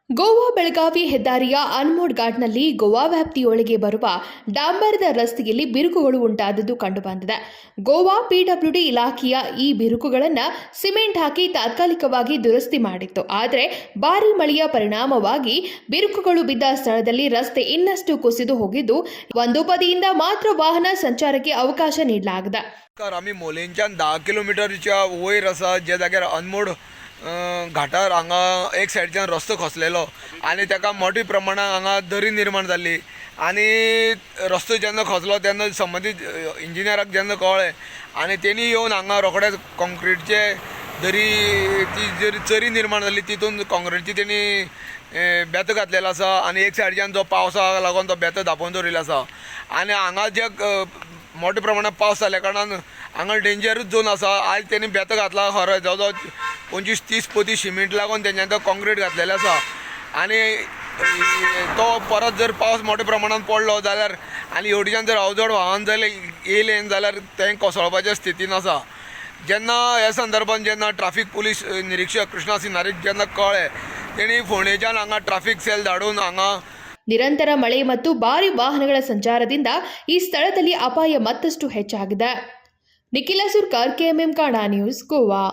ಗೋವಾ ಬೆಳಗಾವಿ ಹೆದ್ದಾರಿಯ ಅನ್ಮೋಡ್ ಘಾಟ್ನಲ್ಲಿ ಗೋವಾ ವ್ಯಾಪ್ತಿಯೊಳಗೆ ಬರುವ ಡಾಂಬರದ ರಸ್ತೆಯಲ್ಲಿ ಬಿರುಕುಗಳು ಉಂಟಾದದ್ದು ಕಂಡುಬಂದಿದೆ. ಗೋವಾ ಪಿಡಬ್ಲ್ಯೂಡಿ ಇಲಾಖೆಯ ಈ ಬಿರುಕುಗಳನ್ನು ಸಿಮೆಂಟ್ ಹಾಕಿ ತಾತ್ಕಾಲಿಕವಾಗಿ ದುರಸ್ತಿ ಮಾಡಿತ್ತು. ಆದರೆ ಭಾರೀ ಮಳೆಯ ಪರಿಣಾಮವಾಗಿ ಬಿರುಕುಗಳು ಬಿದ್ದ ಸ್ಥಳದಲ್ಲಿ ರಸ್ತೆ ಇನ್ನಷ್ಟು ಕುಸಿದು ಹೋಗಿದ್ದು, ಒಂದು ಬದಿಯಿಂದ ಮಾತ್ರ ವಾಹನ ಸಂಚಾರಕ್ಕೆ ಅವಕಾಶ ನೀಡಲಾಗಿದೆ. आम्ही मोलेंच्यान 10 किलोमीटरच्या वयर आसा जे जाग्यार अनमोड घाटार हांगा एक सायडीच्यान रस्तो खसलेलो आनी ताका मोठ्या प्रमाणात हांगा दरी निर्माण जाल्ली आनी रस्तो जेन्ना खसलो तेन्ना संबंदीत इंजिनियराक जेन्ना कळ्ळें आनी तेणी येवन हांगा रोखडेच कॉन्क्रीटचे दरी ती चरी निर्माण जाल्ली तितून कॉन्क्रीटची तेणी बेतो घातलेलो आसा आनी एक सायडीच्यान जो पावसाक लागून तो बेतो धांपोवन दवरिल्लो आसा आनी हांगा जे मोठ्या प्रमाणात पावस जाल्या कारणान हांगा डेंजरूच झोन आसा. आज तेणी बेतो घातला खरो जवळ जवळ 25-30 पोती सिमेंट लागून तेंच्यान तो कॉन्क्रीट घातलेलो आसा आनी तो परत जर पावस मोठ्या प्रमाणात पडलो जाल्यार आनी एवढीच्यान जर अवजड वाहन येयलें जाल्यार तें कोसळपाच्या स्थितीन आसा. जेन्ना ह्या संदर्भात जेन्ना ट्राफीक पुलीस निरीक्षक कृष्णा सिनारी जेन्ना कळ्ळें तेणी फोंडेच्यान हांगा ट्राफीक सेल धाडून हांगा ನಿರಂತರ ಮಳೆ ಮತ್ತು ಭಾರಿ ವಾಹನಗಳ ಸಂಚಾರದಿಂದ ಈ ಸ್ಥಳದಲ್ಲಿ ಅಪಾಯ ಮತ್ತಷ್ಟು ಹೆಚ್ಚಾಗಿದೆ. ನಿಖಿಲ ಸುರ್ಕಾರ್, KMM ಕನ್ನಡ ನ್ಯೂಸ್, ಗೋವಾ.